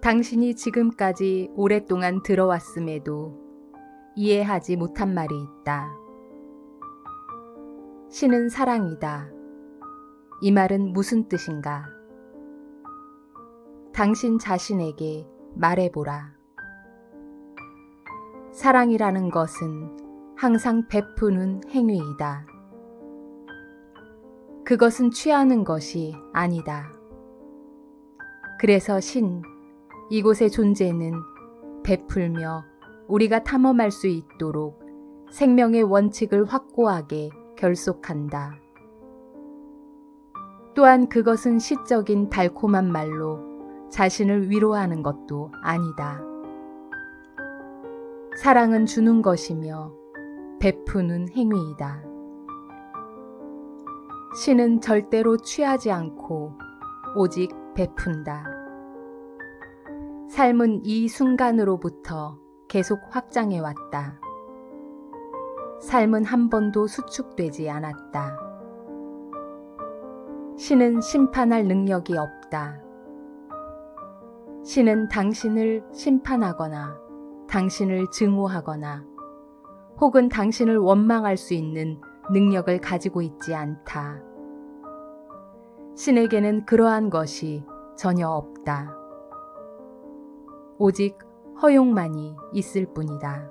당신이 지금까지 오랫동안 들어왔음에도 이해하지 못한 말이 있다. 신은 사랑이다. 이 말은 무슨 뜻인가? 당신 자신에게 말해보라. 사랑이라는 것은 항상 베푸는 행위이다. 그것은 취하는 것이 아니다. 그래서 이곳의 존재는 베풀며 우리가 탐험할 수 있도록 생명의 원칙을 확고하게 결속한다. 또한 그것은 시적인 달콤한 말로 자신을 위로하는 것도 아니다. 사랑은 주는 것이며 베푸는 행위이다. 신은 절대로 취하지 않고 오직 베푼다. 삶은 이 순간으로부터 계속 확장해 왔다. 삶은 한 번도 수축되지 않았다. 신은 심판할 능력이 없다. 신은 당신을 심판하거나 당신을 증오하거나 혹은 당신을 원망할 수 있는 능력을 가지고 있지 않다. 신에게는 그러한 것이 전혀 없다. 오직 허용만이 있을 뿐이다.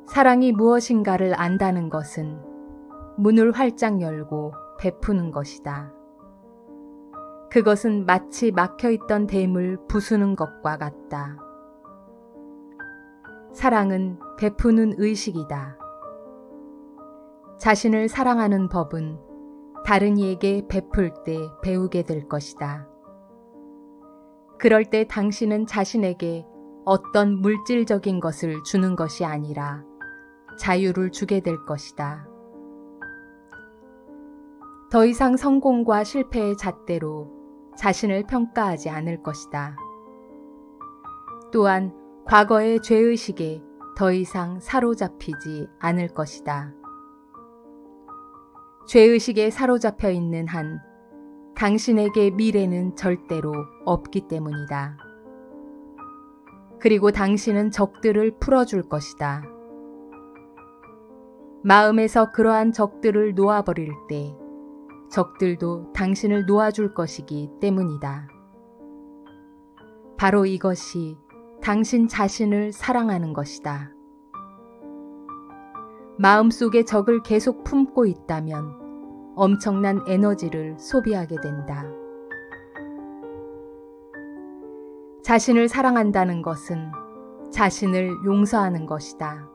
사랑이 무엇인가를 안다는 것은 문을 활짝 열고 베푸는 것이다. 그것은 마치 막혀있던 댐을 부수는 것과 같다. 사랑은 베푸는 의식이다. 자신을 사랑하는 법은 다른 이에게 베풀 때 배우게 될 것이다. 그럴 때 당신은 자신에게 어떤 물질적인 것을 주는 것이 아니라 자유를 주게 될 것이다. 더 이상 성공과 실패의 잣대로 자신을 평가하지 않을 것이다. 또한 과거의 죄의식에 더 이상 사로잡히지 않을 것이다. 죄의식에 사로잡혀 있는 한 당신에게 미래는 절대로 없기 때문이다. 그리고 당신은 적들을 풀어줄 것이다. 마음에서 그러한 적들을 놓아버릴 때 적들도 당신을 놓아줄 것이기 때문이다. 바로 이것이 당신 자신을 사랑하는 것이다. 마음속에 적을 계속 품고 있다면 엄청난 에너지를 소비하게 된다. 자신을 사랑한다는 것은 자신을 용서하는 것이다.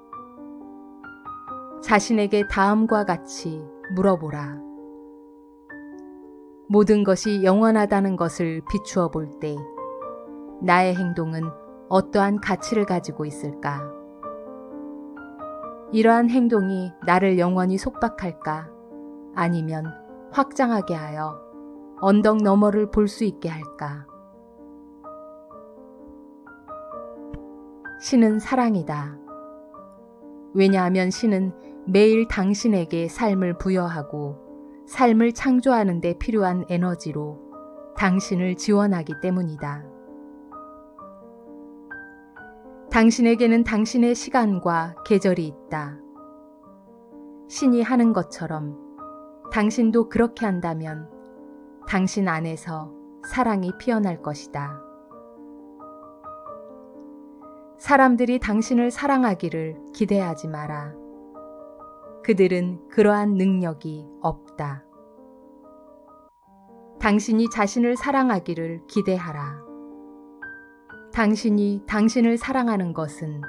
자신에게 다음과 같이 물어보라. 모든 것이 영원하다는 것을 비추어 볼 때 나의 행동은 어떠한 가치를 가지고 있을까? 이러한 행동이 나를 영원히 속박할까? 아니면 확장하게 하여 언덕 너머를 볼 수 있게 할까? 신은 사랑이다. 왜냐하면 신은 매일 당신에게 삶을 부여하고 삶을 창조하는 데 필요한 에너지로 당신을 지원하기 때문이다. 당신에게는 당신의 시간과 계절이 있다. 신이 하는 것처럼 당신도 그렇게 한다면 당신 안에서 사랑이 피어날 것이다. 사람들이 당신을 사랑하기를 기대하지 마라. 그들은 그러한 능력이 없다. 당신이 자신을 사랑하기를 기대하라. 당신이 당신을 사랑하는 것은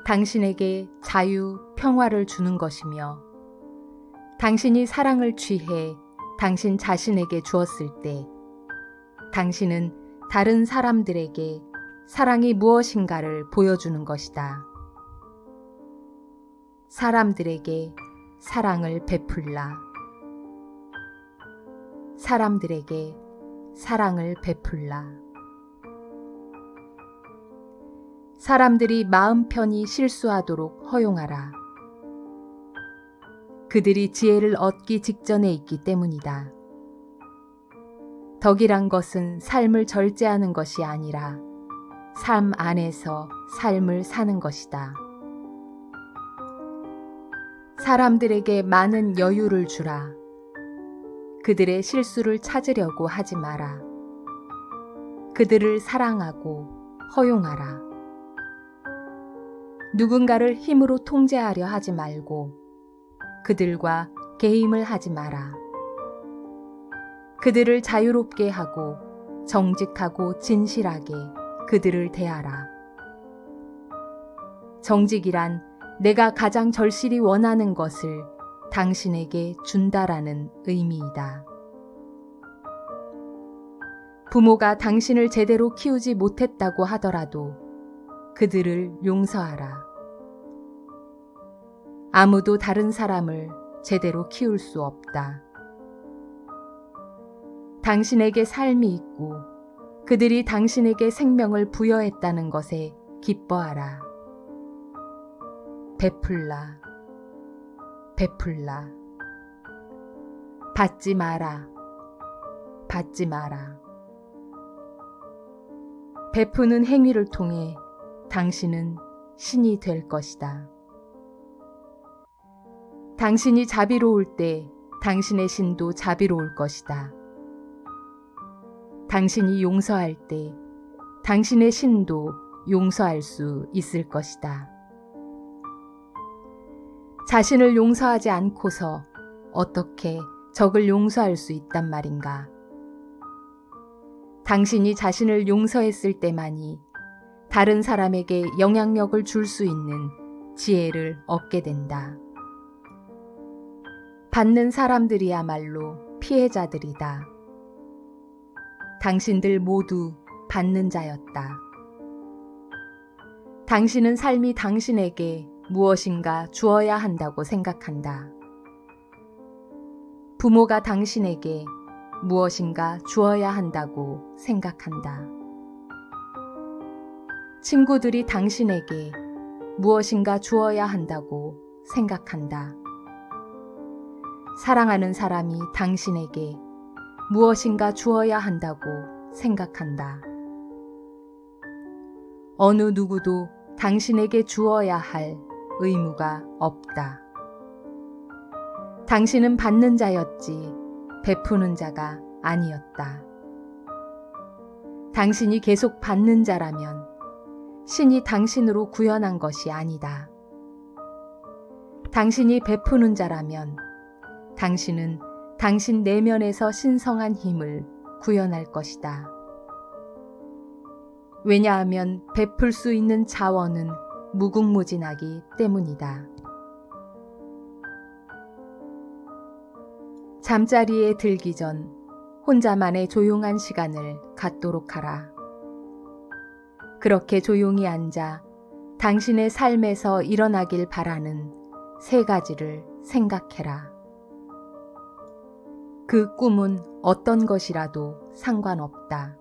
당신에게 자유, 평화를 주는 것이며 당신이 사랑을 취해 당신 자신에게 주었을 때 당신은 다른 사람들에게 사랑이 무엇인가를 보여주는 것이다. 사람들에게 사랑을 베풀라. 사람들에게 사랑을 베풀라. 사람들이 마음 편히 실수하도록 허용하라. 그들이 지혜를 얻기 직전에 있기 때문이다. 덕이란 것은 삶을 절제하는 것이 아니라 삶 안에서 삶을 사는 것이다. 사람들에게 많은 여유를 주라. 그들의 실수를 찾으려고 하지 마라. 그들을 사랑하고 허용하라. 누군가를 힘으로 통제하려 하지 말고 그들과 게임을 하지 마라. 그들을 자유롭게 하고 정직하고 진실하게 그들을 대하라. 정직이란 내가 가장 절실히 원하는 것을 당신에게 준다라는 의미이다. 부모가 당신을 제대로 키우지 못했다고 하더라도 그들을 용서하라. 아무도 다른 사람을 제대로 키울 수 없다. 당신에게 삶이 있고 그들이 당신에게 생명을 부여했다는 것에 기뻐하라. 베풀라. 베풀라. 받지 마라. 받지 마라. 베푸는 행위를 통해 당신은 신이 될 것이다. 당신이 자비로울 때 당신의 신도 자비로울 것이다. 당신이 용서할 때 당신의 신도 용서할 수 있을 것이다. 자신을 용서하지 않고서 어떻게 적을 용서할 수 있단 말인가? 당신이 자신을 용서했을 때만이 다른 사람에게 영향력을 줄 수 있는 지혜를 얻게 된다. 받는 사람들이야말로 피해자들이다. 당신들 모두 받는 자였다. 당신은 삶이 당신에게 무엇인가 주어야 한다고 생각한다. 부모가 당신에게 무엇인가 주어야 한다고 생각한다. 친구들이 당신에게 무엇인가 주어야 한다고 생각한다. 사랑하는 사람이 당신에게 무엇인가 주어야 한다고 생각한다. 어느 누구도 당신에게 주어야 할 의무가 없다. 당신은 받는 자였지 베푸는 자가 아니었다. 당신이 계속 받는 자라면 신이 당신으로 구현한 것이 아니다. 당신이 베푸는 자라면 당신은 당신 내면에서 신성한 힘을 구현할 것이다. 왜냐하면 베풀 수 있는 자원은 무궁무진하기 때문이다. 잠자리에 들기 전 혼자만의 조용한 시간을 갖도록 하라. 그렇게 조용히 앉아 당신의 삶에서 일어나길 바라는 3가지를 생각해라. 그 꿈은 어떤 것이라도 상관없다.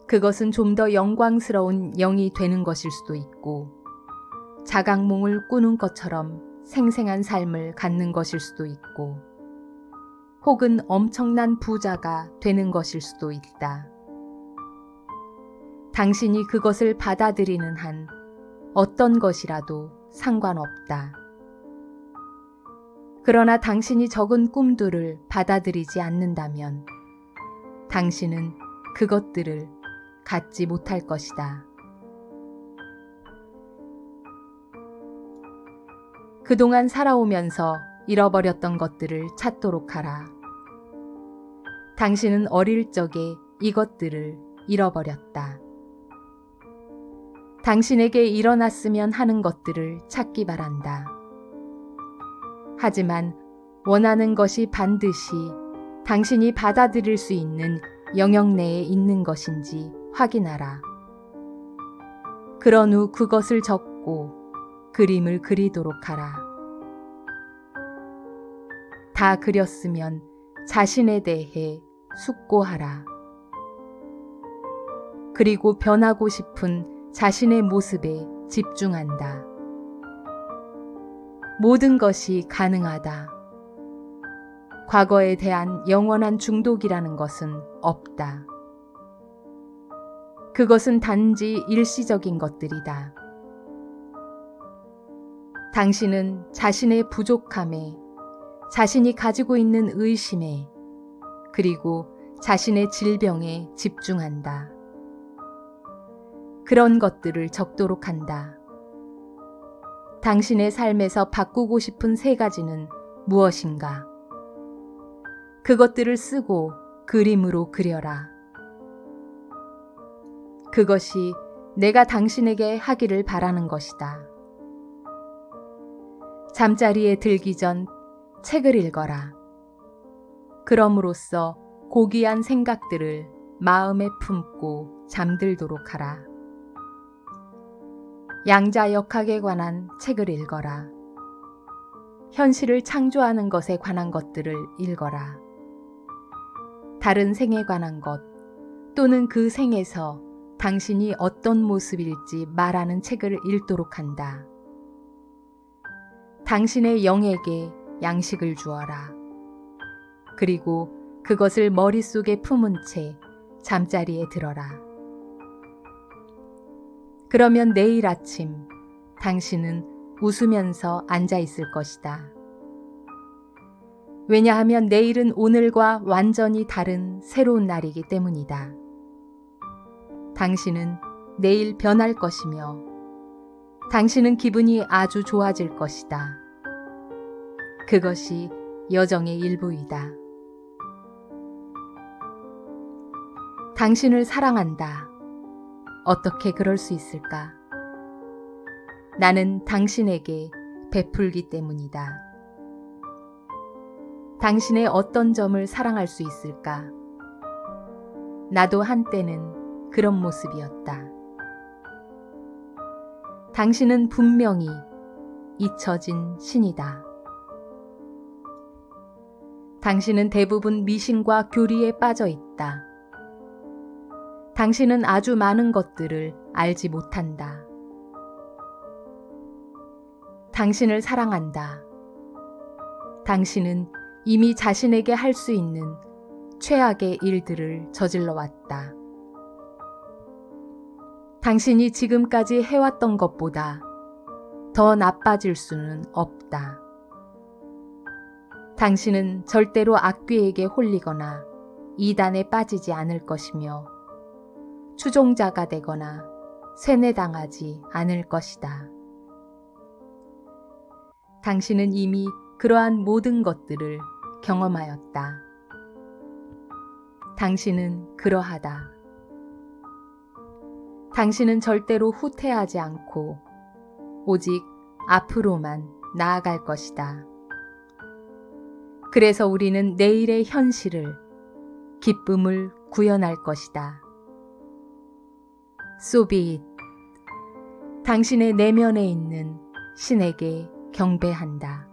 그것은 좀 더 영광스러운 영이 되는 것일 수도 있고, 자각몽을 꾸는 것처럼 생생한 삶을 갖는 것일 수도 있고, 혹은 엄청난 부자가 되는 것일 수도 있다. 당신이 그것을 받아들이는 한 어떤 것이라도 상관없다. 그러나 당신이 적은 꿈들을 받아들이지 않는다면 당신은 그것들을 갖지 못할 것이다. 그동안 살아오면서 잃어버렸던 것들을 찾도록 하라. 당신은 어릴 적에 이것들을 잃어버렸다. 당신에게 일어났으면 하는 것들을 찾기 바란다. 하지만 원하는 것이 반드시 당신이 받아들일 수 있는 영역 내에 있는 것인지 확인하라. 그런 후 그것을 적고 그림을 그리도록 하라. 다 그렸으면 자신에 대해 숙고하라. 그리고 변하고 싶은 자신의 모습에 집중한다. 모든 것이 가능하다. 과거에 대한 영원한 중독이라는 것은 없다. 그것은 단지 일시적인 것들이다. 당신은 자신의 부족함에, 자신이 가지고 있는 의심에, 그리고 자신의 질병에 집중한다. 그런 것들을 적도록 한다. 당신의 삶에서 바꾸고 싶은 3가지는 무엇인가? 그것들을 쓰고 그림으로 그려라. 그것이 내가 당신에게 하기를 바라는 것이다. 잠자리에 들기 전 책을 읽어라. 그럼으로써 고귀한 생각들을 마음에 품고 잠들도록 하라. 양자역학에 관한 책을 읽어라. 현실을 창조하는 것에 관한 것들을 읽어라. 다른 생에 관한 것 또는 그 생에서 당신이 어떤 모습일지 말하는 책을 읽도록 한다. 당신의 영에게 양식을 주어라. 그리고 그것을 머릿속에 품은 채 잠자리에 들어라. 그러면 내일 아침 당신은 웃으면서 앉아 있을 것이다. 왜냐하면 내일은 오늘과 완전히 다른 새로운 날이기 때문이다. 당신은 내일 변할 것이며 당신은 기분이 아주 좋아질 것이다. 그것이 여정의 일부이다. 당신을 사랑한다. 어떻게 그럴 수 있을까? 나는 당신에게 베풀기 때문이다. 당신의 어떤 점을 사랑할 수 있을까? 나도 한때는 그런 모습이었다. 당신은 분명히 잊혀진 신이다. 당신은 대부분 미신과 교리에 빠져 있다. 당신은 아주 많은 것들을 알지 못한다. 당신을 사랑한다. 당신은 이미 자신에게 할 수 있는 최악의 일들을 저질러 왔다. 당신이 지금까지 해왔던 것보다 더 나빠질 수는 없다. 당신은 절대로 악귀에게 홀리거나 이단에 빠지지 않을 것이며 추종자가 되거나 세뇌당하지 않을 것이다. 당신은 이미 그러한 모든 것들을 경험하였다. 당신은 그러하다. 당신은 절대로 후퇴하지 않고 오직 앞으로만 나아갈 것이다. 그래서 우리는 내일의 현실을, 기쁨을 구현할 것이다. So be it. 당신의 내면에 있는 신에게 경배한다.